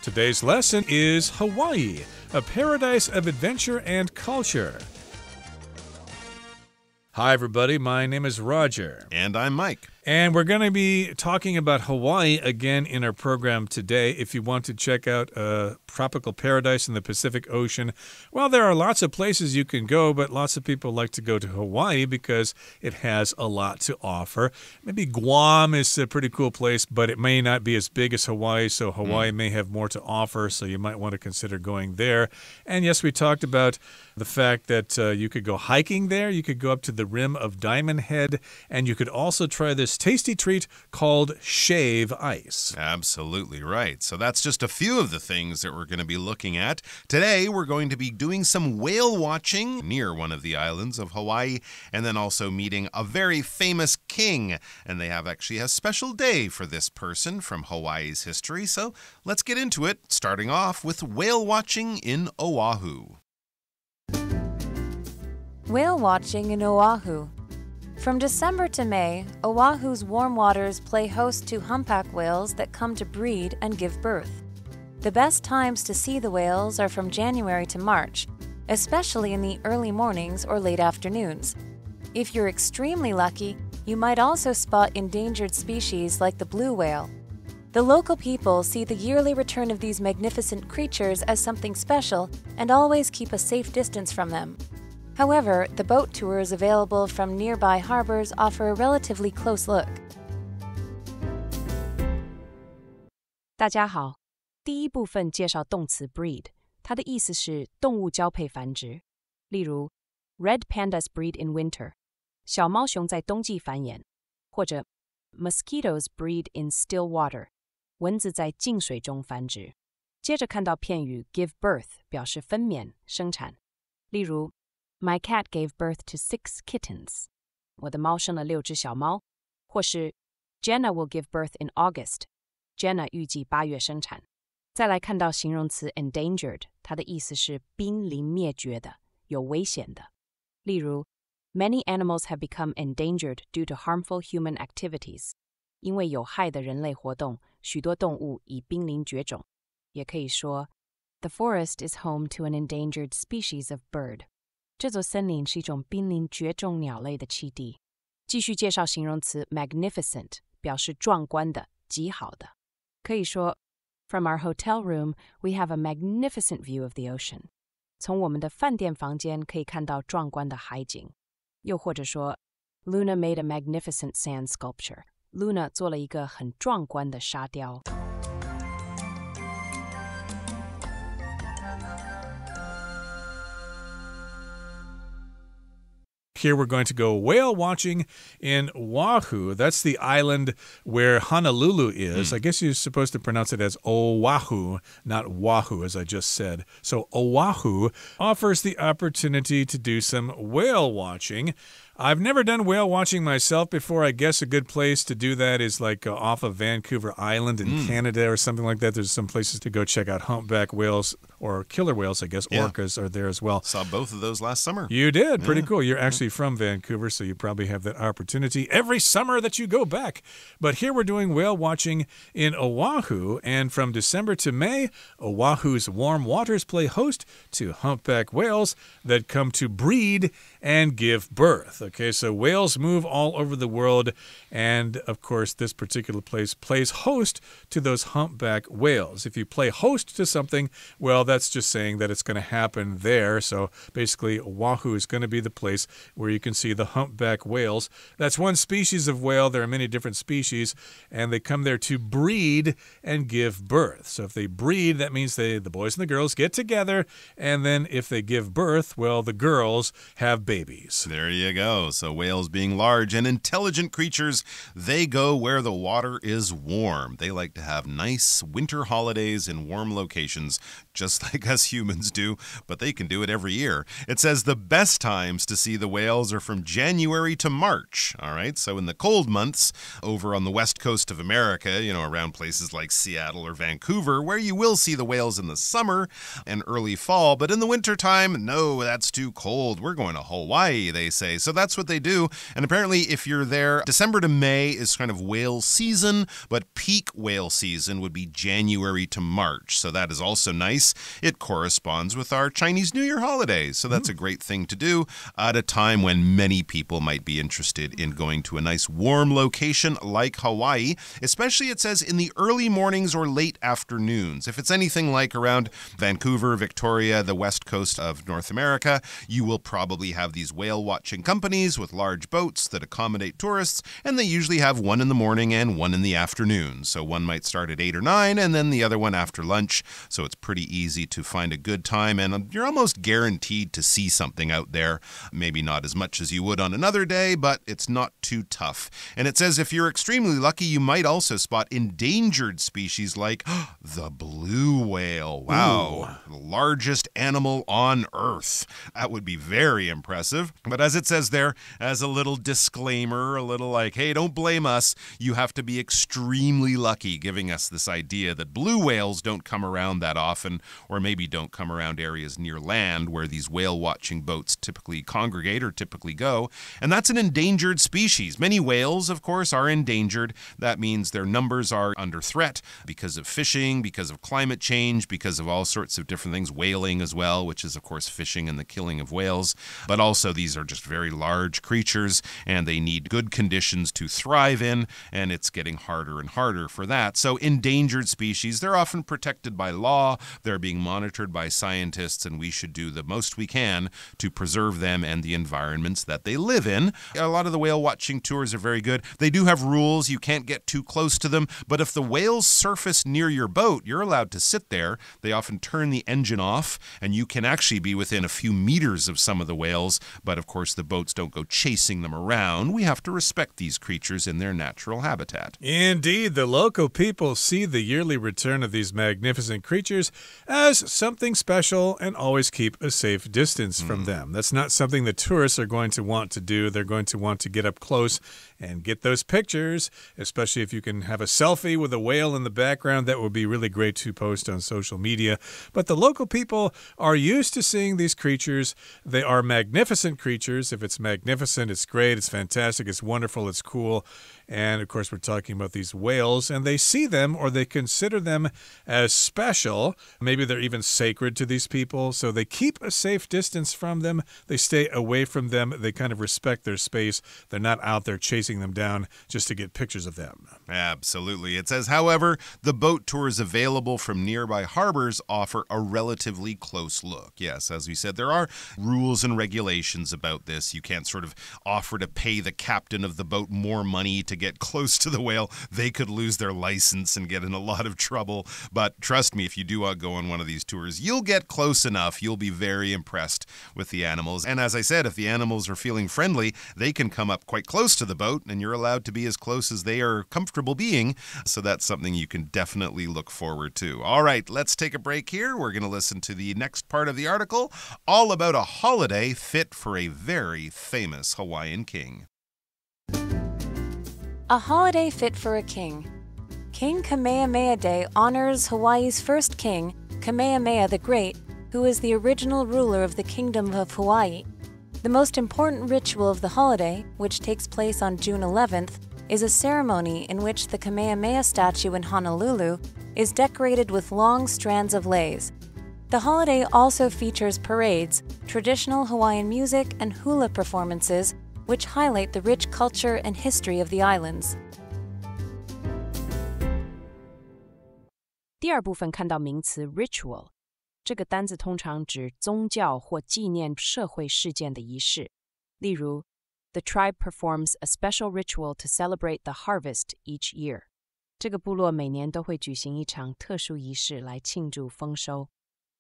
Today's lesson is Hawaii, a paradise of adventure and culture. Hi, everybody. My name is Roger. And I'm Mike. And we're going to be talking about Hawaii again in our program today. If you want to check out a tropical paradise in the Pacific Ocean, well, there are lots of places you can go, but lots of people like to go to Hawaii because it has a lot to offer. Maybe Guam is a pretty cool place, but it may not be as big as Hawaii, so Hawaii may have more to offer, so you might want to consider going there. And yes, we talked about the fact that you could go hiking there. You could go up to the rim of Diamond Head, and you could also try this tasty treat called shave ice. Absolutely right. So that's just a few of the things that we're going to be looking at. Today, we're going to be doing some whale watching near one of the islands of Hawaii, and then also meeting a very famous king. And they have actually a special day for this person from Hawaii's history. So let's get into it, starting off with whale watching in Oahu. Whale watching in Oahu. From December to May, Oahu's warm waters play host to humpback whales that come to breed and give birth. The best times to see the whales are from January to March, especially in the early mornings or late afternoons. If you're extremely lucky, you might also spot endangered species like the blue whale. The local people see the yearly return of these magnificent creatures as something special and always keep a safe distance from them. However, the boat tours available from nearby harbors offer a relatively close look. 大家好，第一部分介绍动词 breed， 它的意思是动物交配繁殖。例如 Red pandas breed in winter， 小猫熊在冬季繁衍，或者 Mosquitoes breed in still water， 蚊子在静水中繁殖。接着看到片语 give birth， 表示分娩、生产。例如My cat gave birth to 6 kittens. 我的猫生了6只小猫。或是 Jenna will give birth in August. Jenna 预计8月生产。再来看到形容词 endangered， 它的意思是濒临灭绝的，有危险的。例如 Many animals have become endangered due to harmful human activities. 因为有害的人类活动，许多动物已濒临绝种。也可以说 The forest is home to an endangered species of bird.这座森林是一种濒临绝种鸟类的栖地。继续介绍形容词 magnificent， 表示壮观的、极好的。可以说 From our hotel room, we have a magnificent view of the ocean. 从我们的饭店房间可以看到壮观的海景。又或者说 Luna made a magnificent sand sculpture. Luna 做了一个很壮观的沙雕。Here we're going to go whale watching in Oahu. That's the island where Honolulu is. I guess you're supposed to pronounce it as Oahu, not Wahoo, as I just said. So Oahu offers the opportunity to do some whale watching. I've never done whale watching myself before. I guess a good place to do that is like off of Vancouver Island in Canada or something like that. There's some places to go check out humpback whales or killer whales, I guess. Yeah. Orcas are there as well. Saw both of those last summer. You did. Pretty cool. You're actually from Vancouver, so you probably have that opportunity every summer that you go back. But here we're doing whale watching in Oahu, and from December to May, Oahu's warm waters play host to humpback whales that come to breed and give birth. Okay, so whales move all over the world, and of course, this particular place plays host to those humpback whales. If you play host to something, well, that's just saying that it's going to happen there. So basically, Oahu is going to be the place where you can see the humpback whales. That's one species of whale. There are many different species, and they come there to breed and give birth. So if they breed, that means the boys and the girls get together, and then if they give birth, well, the girls have babies. There you go. So whales being large and intelligent creatures, they go where the water is warm. They like to have nice winter holidays in warm locations, just like us humans do, but they can do it every year. It says the best times to see the whales are from January to March. All right, so in the cold months over on the west coast of America, around places like Seattle or Vancouver, where you will see the whales in the summer and early fall, but in the wintertime, no, that's too cold. We're going to Hawaii, they say. So that's that's what they do. And apparently if you're there, December to May is kind of whale season, but peak whale season would be January to March. So that is also nice. It corresponds with our Chinese New Year holidays. So that's a great thing to do at a time when many people might be interested in going to a nice warm location like Hawaii, especially it says in the early mornings or late afternoons. If it's anything like around Vancouver, Victoria, the west coast of North America, you will probably have these whale watching companies with large boats that accommodate tourists, and they usually have one in the morning and one in the afternoon. So one might start at 8 or 9 and then the other one after lunch. So it's pretty easy to find a good time, and you're almost guaranteed to see something out there. Maybe not as much as you would on another day, but it's not too tough. And it says if you're extremely lucky, you might also spot endangered species like the blue whale. Wow, the largest animal on Earth. That would be very impressive. But as it says there, as a little disclaimer, a little like, hey, don't blame us. You have to be extremely lucky, giving us this idea that blue whales don't come around that often, or maybe don't come around areas near land where these whale watching boats typically congregate or typically go. And that's an endangered species. Many whales, of course, are endangered. That means their numbers are under threat because of fishing, because of climate change, because of all sorts of different things, whaling as well, which is, of course, fishing and the killing of whales. But also these are just very large creatures, and they need good conditions to thrive in, and it's getting harder and harder for that. So endangered species, they're often protected by law, they're being monitored by scientists, and we should do the most we can to preserve them and the environments that they live in. A lot of the whale watching tours are very good. They do have rules. You can't get too close to them, but if the whales surface near your boat, you're allowed to sit there. They often turn the engine off, and you can actually be within a few meters of some of the whales, but of course the boats don't go chasing them around. We have to respect these creatures in their natural habitat. Indeed, the local people see the yearly return of these magnificent creatures as something special and always keep a safe distance from them. That's not something the tourists are going to want to do. They're going to want to get up close and get those pictures, especially if you can have a selfie with a whale in the background. That would be really great to post on social media. But the local people are used to seeing these creatures. They are magnificent creatures. If it's magnificent, it's great, it's fantastic, it's wonderful, it's cool. And of course, we're talking about these whales, and they see them or they consider them as special. Maybe they're even sacred to these people, so they keep a safe distance from them. They stay away from them. They kind of respect their space. They're not out there chasing them down just to get pictures of them. Absolutely. It says, however, the boat tours available from nearby harbors offer a relatively close look. Yes, as we said, there are rules and regulations about this. You can't sort of offer to pay the captain of the boat more money to get close to the whale. They could lose their license and get in a lot of trouble. But trust me, if you do go on one of these tours, you'll get close enough. You'll be very impressed with the animals. And as I said, if the animals are feeling friendly, they can come up quite close to the boat, and you're allowed to be as close as they are comfortable being. So that's something you can definitely look forward to. All right, let's take a break here. We're going to listen to the next part of the article, all about a holiday fit for a very famous Hawaiian king. A holiday fit for a king. King Kamehameha Day honors Hawaii's first king, Kamehameha the Great, who is the original ruler of the Kingdom of Hawaii. The most important ritual of the holiday, which takes place on June 11th, is a ceremony in which the Kamehameha statue in Honolulu is decorated with long strands of leis. The holiday also features parades, traditional Hawaiian music, and hula performances, which highlight the rich culture and history of the islands. 第二部分看到名词 ritual， 这个单字通常指宗教或纪念社会事件的仪式。例如 The tribe performs a special ritual to celebrate the harvest each year. 这个部落每年都会举行一场特殊仪式来庆祝丰收。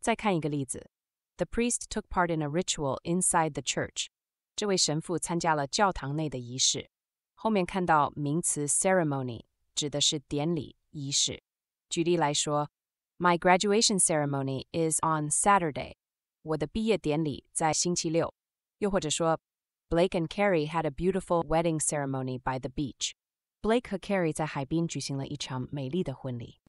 再看一个例子 The priest took part in a ritual inside the church. 这位神父参加了教堂内的仪式。后面看到名词 ceremony， 指的是典礼、仪式。举例来说 My graduation ceremony is on Saturday. 我的毕业典礼在星期六。又或者说 Blake and Carrie had a beautiful wedding ceremony by the beach. Blake 和 Carrie 在海滨举行了一场美丽的婚礼。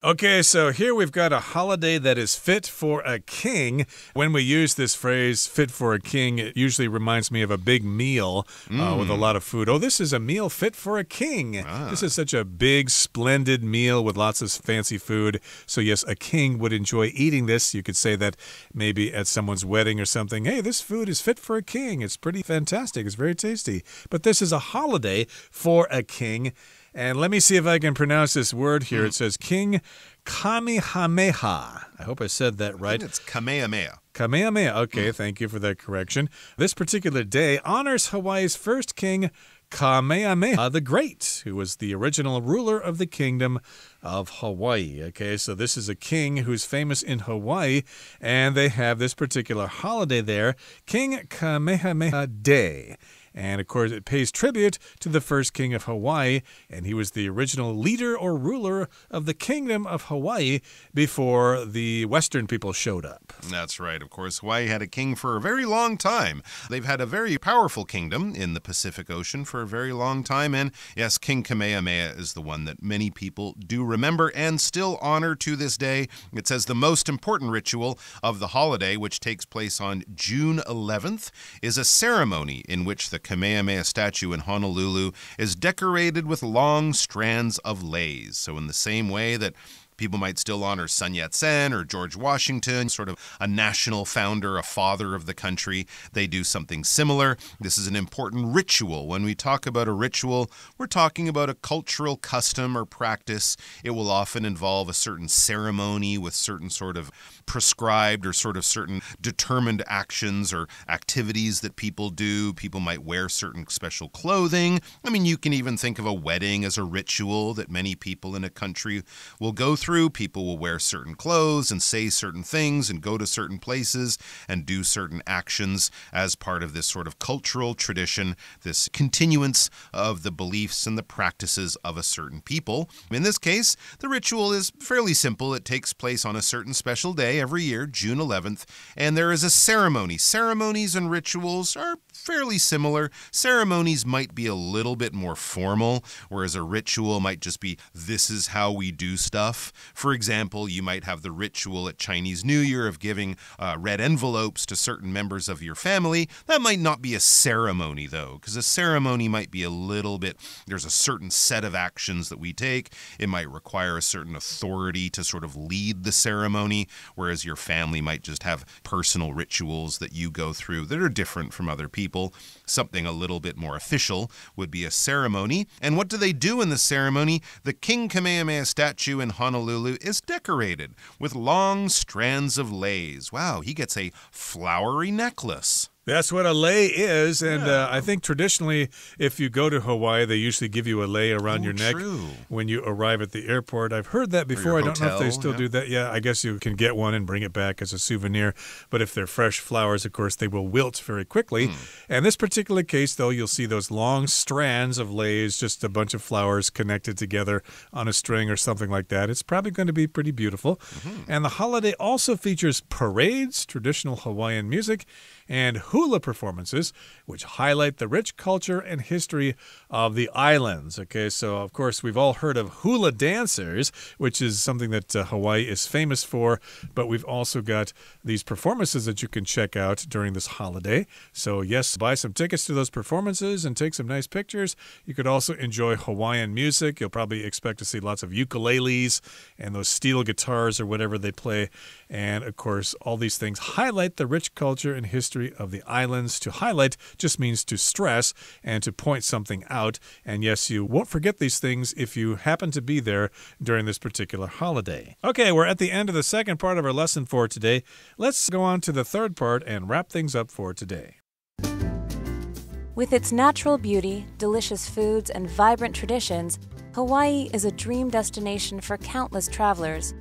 Okay, so here we've got a holiday that is fit for a king. When we use this phrase, fit for a king, it usually reminds me of a big meal with a lot of food. Oh, this is a meal fit for a king. This is such a big, splendid meal with lots of fancy food. So yes, a king would enjoy eating this. You could say that maybe at someone's wedding or something. Hey, this food is fit for a king. It's pretty fantastic. It's very tasty. But this is a holiday for a king. And let me see if I can pronounce this word here. It says King Kamehameha. I hope I said that right. I think it's Kamehameha. Kamehameha. Okay, thank you for that correction. This particular day honors Hawaii's first king, Kamehameha the Great, who was the original ruler of the kingdom of Hawaii. Okay, so this is a king who's famous in Hawaii, and they have this particular holiday there, King Kamehameha Day. And, of course, it pays tribute to the first king of Hawaii, and he was the original leader or ruler of the kingdom of Hawaii before the Western people showed up. That's right. Of course, Hawaii had a king for a very long time. They've had a very powerful kingdom in the Pacific Ocean for a very long time, and yes, King Kamehameha is the one that many people do remember and still honor to this day. It says the most important ritual of the holiday, which takes place on June 11th, is a ceremony in which the Kamehameha statue in Honolulu is decorated with long strands of leis. So in the same way that people might still honor Sun Yat-sen or George Washington, sort of a national founder, a father of the country. They do something similar. This is an important ritual. When we talk about a ritual, we're talking about a cultural custom or practice. It will often involve a certain ceremony with certain sort of prescribed or sort of certain determined actions or activities that people do. People might wear certain special clothing. I mean, you can even think of a wedding as a ritual that many people in a country will go through. People will wear certain clothes and say certain things and go to certain places and do certain actions as part of this sort of cultural tradition, this continuance of the beliefs and the practices of a certain people. In this case, the ritual is fairly simple. It takes place on a certain special day every year, June 11th, and there is a ceremony. Ceremonies and rituals are fairly similar. Ceremonies might be a little bit more formal, whereas a ritual might just be, this is how we do stuff. For example, you might have the ritual at Chinese New Year of giving red envelopes to certain members of your family. That might not be a ceremony, though, because a ceremony might be a little bit, there's a certain set of actions that we take. It might require a certain authority to sort of lead the ceremony, whereas your family might just have personal rituals that you go through that are different from other people. Something a little bit more official would be a ceremony. And what do they do in the ceremony? The King Kamehameha statue in Honolulu is decorated with long strands of leis. Wow, he gets a flowery necklace. That's what a lei is, and I think traditionally, if you go to Hawaii, they usually give you a lei around your neck when you arrive at the airport. I've heard that before. I don't know if they still do that. Yeah, I guess you can get one and bring it back as a souvenir, but if they're fresh flowers, of course, they will wilt very quickly. And this particular case, though, you'll see those long strands of leis, just a bunch of flowers connected together on a string or something like that. It's probably going to be pretty beautiful. And the holiday also features parades, traditional Hawaiian music, and hula performances, which highlight the rich culture and history of the islands. Okay, so of course we've all heard of hula dancers, which is something that Hawaii is famous for, but we've also got these performances that you can check out during this holiday. So yes, buy some tickets to those performances and take some nice pictures. You could also enjoy Hawaiian music. You'll probably expect to see lots of ukuleles and those steel guitars or whatever they play. And of course, all these things highlight the rich culture and history of the islands. To highlight just means to stress and to point something out. And yes, you won't forget these things if you happen to be there during this particular holiday. Okay, we're at the end of the second part of our lesson for today. Let's go on to the third part and wrap things up for today. With its natural beauty, delicious foods, and vibrant traditions, Hawaii is a dream destination for countless travelers.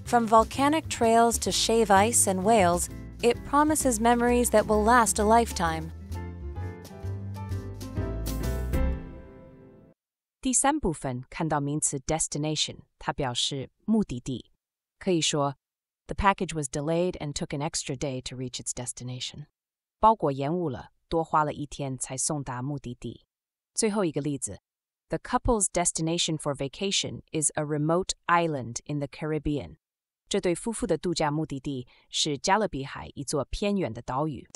From volcanic trails to shave ice and whales, it promises memories that will last a lifetime. 第三部分看到名词 destination， 它表示目的地。可以说 The package was delayed and took an extra day to reach its destination. 包裹延误了，多花了1天才送达目的地。最后一个例子 The couple's destination for vacation is a remote island in the Caribbean. 这对夫妇的度假目的地是加勒比海一座偏远的岛屿。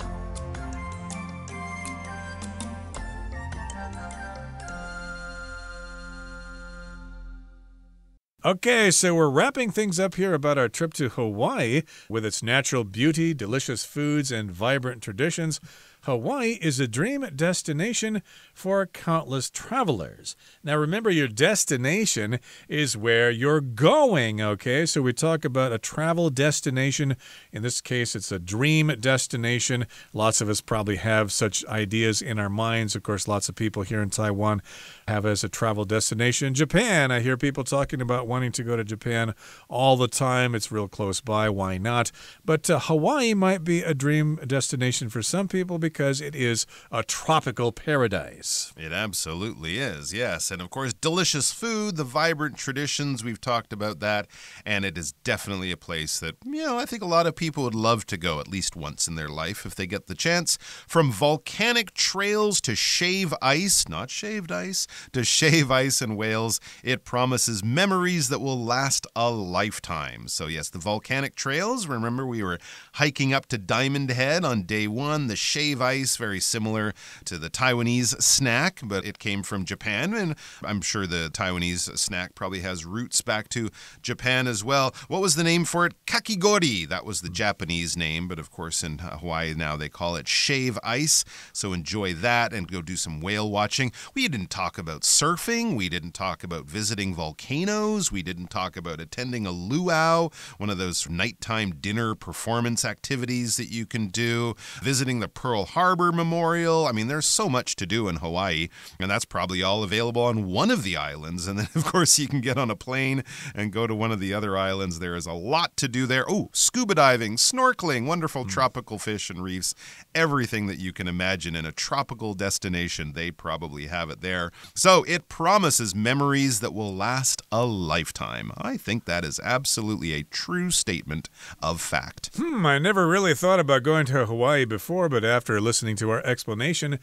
Okay, so we're wrapping things up here about our trip to Hawaii with its natural beauty, delicious foods, and vibrant traditions. Hawaii is a dream destination for countless travelers. Now, remember, your destination is where you're going, okay? So we talk about a travel destination. In this case, it's a dream destination. Lots of us probably have such ideas in our minds. Of course, lots of people here in Taiwan have as a travel destination Japan. I hear people talking about wanting to go to Japan all the time. It's real close by. Why not? But Hawaii might be a dream destination for some people because it is a tropical paradise. It absolutely is, yes. And of course, delicious food, the vibrant traditions, we've talked about that. And it is definitely a place that, I think a lot of people would love to go at least once in their life if they get the chance. From volcanic trails to shave ice, not shaved ice, to shave ice and whales, it promises memories that will last a lifetime. So yes, the volcanic trails, remember we were hiking up to Diamond Head on day 1, the shave ice, very similar to the Taiwanese snack, but it came from Japan, and I'm sure the Taiwanese snack probably has roots back to Japan as well. What was the name for it? Kakigori. That was the Japanese name, but of course in Hawaii now they call it shave ice, so enjoy that and go do some whale watching. We didn't talk about surfing. We didn't talk about visiting volcanoes. We didn't talk about attending a luau, one of those nighttime dinner performance activities that you can do, visiting the Pearl Harbor Memorial. I mean, there's so much to do in Hawaii, and that's probably all available on one of the islands. And then, of course, you can get on a plane and go to one of the other islands. There is a lot to do there. Oh, scuba diving, snorkeling, wonderful tropical fish and reefs, everything that you can imagine in a tropical destination. They probably have it there. So it promises memories that will last a lifetime. I think that is absolutely a true statement of fact. I never really thought about going to Hawaii before, but after listening to our explanation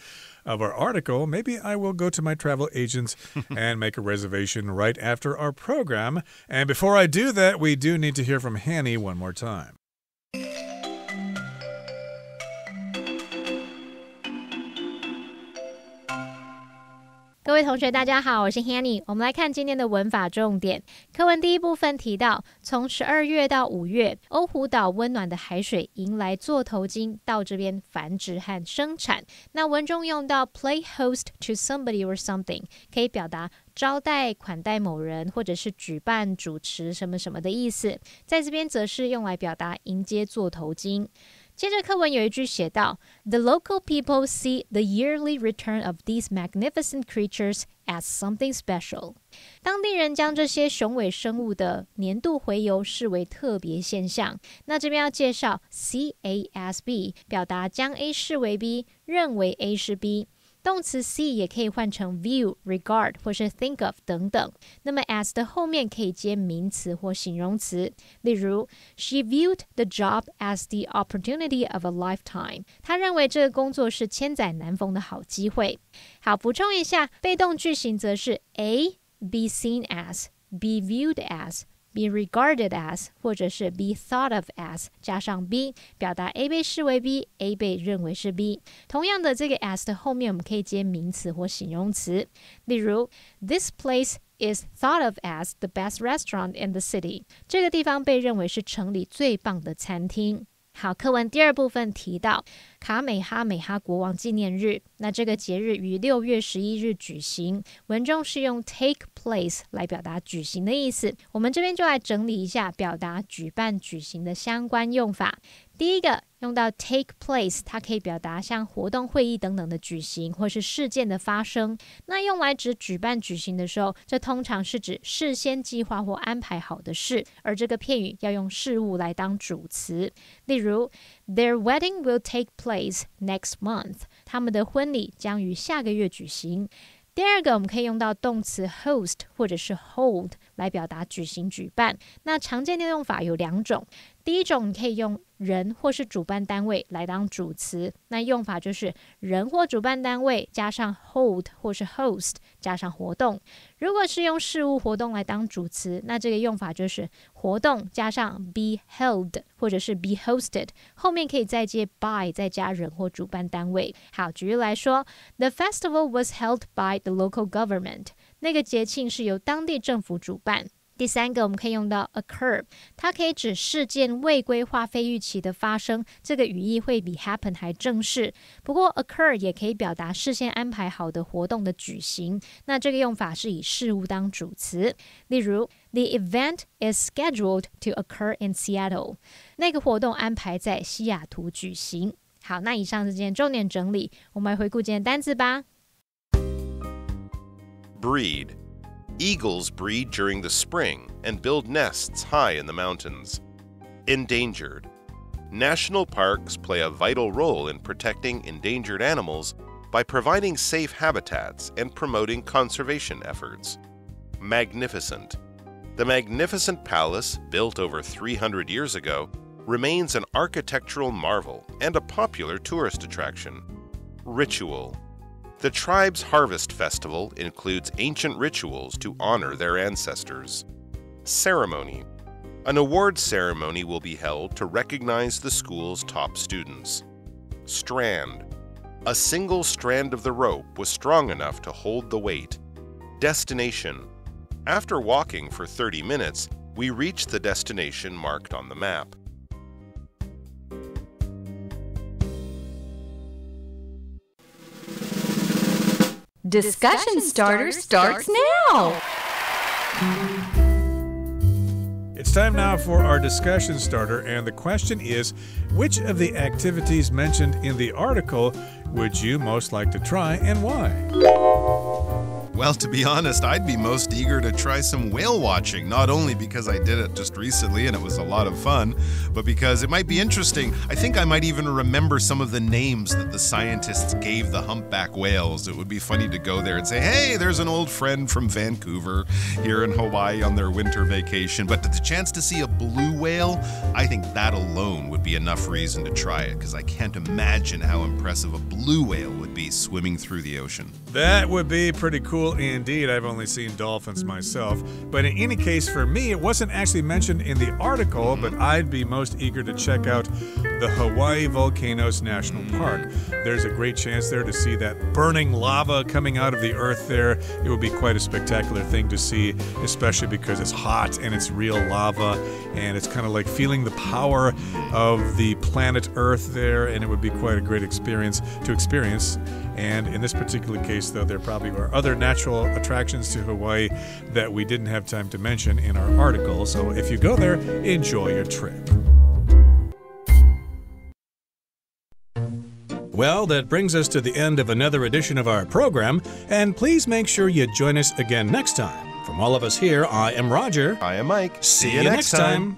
of our article, maybe I will go to my travel agents and make a reservation right after our program. And before I do that, we do need to hear from Hanny one more time. 各位同学大家好，我是 Hanny。 我们来看今天的文法重点。课文第一部分提到，从12月到5月，欧胡岛温暖的海水迎来座头鲸到这边繁殖和生产。那文中用到 play host to somebody or something， 可以表达招待、款待某人，或者是举办、主持什么什么的意思。在这边则是用来表达迎接座头鲸。接着课文有一句写到 The local people see the yearly return of these magnificent creatures as something special. 当地人将这些雄伟生物的年度回游视为特别现象。那这边要介绍 see A as B， 表达将 A 视为 B， 认为 A 是 B。动词 see 也可以换成 view, regard 或是 think of 等等。那么 as 的后面可以接名词或形容词。例如 She viewed the job as the opportunity of a lifetime. 她认为这个工作是千载难逢的好机会。好，补充一下，被动句型则是 A, be seen as, be viewed as,be regarded as 或者是 be thought of as 加上 be 表达 A 被视为 B， A 被认为是 B。 同样的，这个 as 的后面我们可以接名词或形容词。例如 This place is thought of as the best restaurant in the city. 这个地方被认为是城里最棒的餐厅。好，课文第二部分提到卡美哈美哈国王纪念日，那这个节日于6月11日举行，文中是用 take place 来表达举行的意思。我们这边就来整理一下表达举办、举行的相关用法。第一个用到 take place， 它可以表达像活动、会议等等的举行，或是事件的发生。那用来指举办、举行的时候，这通常是指事先计划或安排好的事，而这个片语要用事物来当主词。例如 Their wedding will take place next month. 他们的婚礼将于下个月举行。第二个，我们可以用到动词 host 或者是 hold 来表达举行、举办。那常见的用法有两种。第一种你可以用人或是主办单位来当主词，那用法就是人或主办单位加上 hold 或是 host 加上活动。如果是用事务活动来当主词，那这个用法就是活动加上 be held 或者是 be hosted， 后面可以再接 by 再加人或主办单位。好，举例来说 The festival was held by the local government， 那个节庆是由当地政府主办。第三个我们可以用到 occur， 它可以指事件未规划非预期的发生，这个语义会比 happen 还正式。不过 occur 也可以表达事先安排好的活动的举行，那这个用法是以事物当主词。例如 The event is scheduled to occur in Seattle， 那个活动安排在西雅图举行。好，那以上是今天重点整理，我们来回顾今天单字吧。 Breed.Eagles breed during the spring and build nests high in the mountains. Endangered. National parks play a vital role in protecting endangered animals by providing safe habitats and promoting conservation efforts. Magnificent. The magnificent palace, built over 300 years ago, remains an architectural marvel and a popular tourist attraction. Ritual.The tribe's harvest festival includes ancient rituals to honor their ancestors. Ceremony. An award ceremony will be held to recognize the school's top students. Strand. A single strand of the rope was strong enough to hold the weight. Destination. After walking for 30 minutes, we reached the destination marked on the map.Discussion starter starts now. It's time now for our discussion starter, and the question is, which of the activities mentioned in the article would you most like to try and why? Well, to be honest, I'd be most eager to try some whale watching, not only because I did it just recently and it was a lot of fun, but because it might be interesting. I think I might even remember some of the names that the scientists gave the humpback whales. It would be funny to go there and say, hey, there's an old friend from Vancouver here in Hawaii on their winter vacation. But the chance to see a blue whale, I think that alone would be enough reason to try it, because I can't imagine how impressive a blue whale would be swimming through the ocean. That would be pretty cool indeed. I've only seen dolphins myself. But in any case, for me, it wasn't actually mentioned in the article, but I'd be most eager to check out the Hawaii Volcanoes National Park. There's a great chance there to see that burning lava coming out of the earth there. It would be quite a spectacular thing to see, especially because it's hot and it's real lava, and it's kind of like feeling the power of the planet Earth there, and it would be quite a great experience to experience. And in this particular case, though, there probably are other natural attractions to Hawaii that we didn't have time to mention in our article. So if you go there, enjoy your trip. Well, that brings us to the end of another edition of our program, and please make sure you join us again next time. From all of us here, I am Roger. I am Mike. See you next time.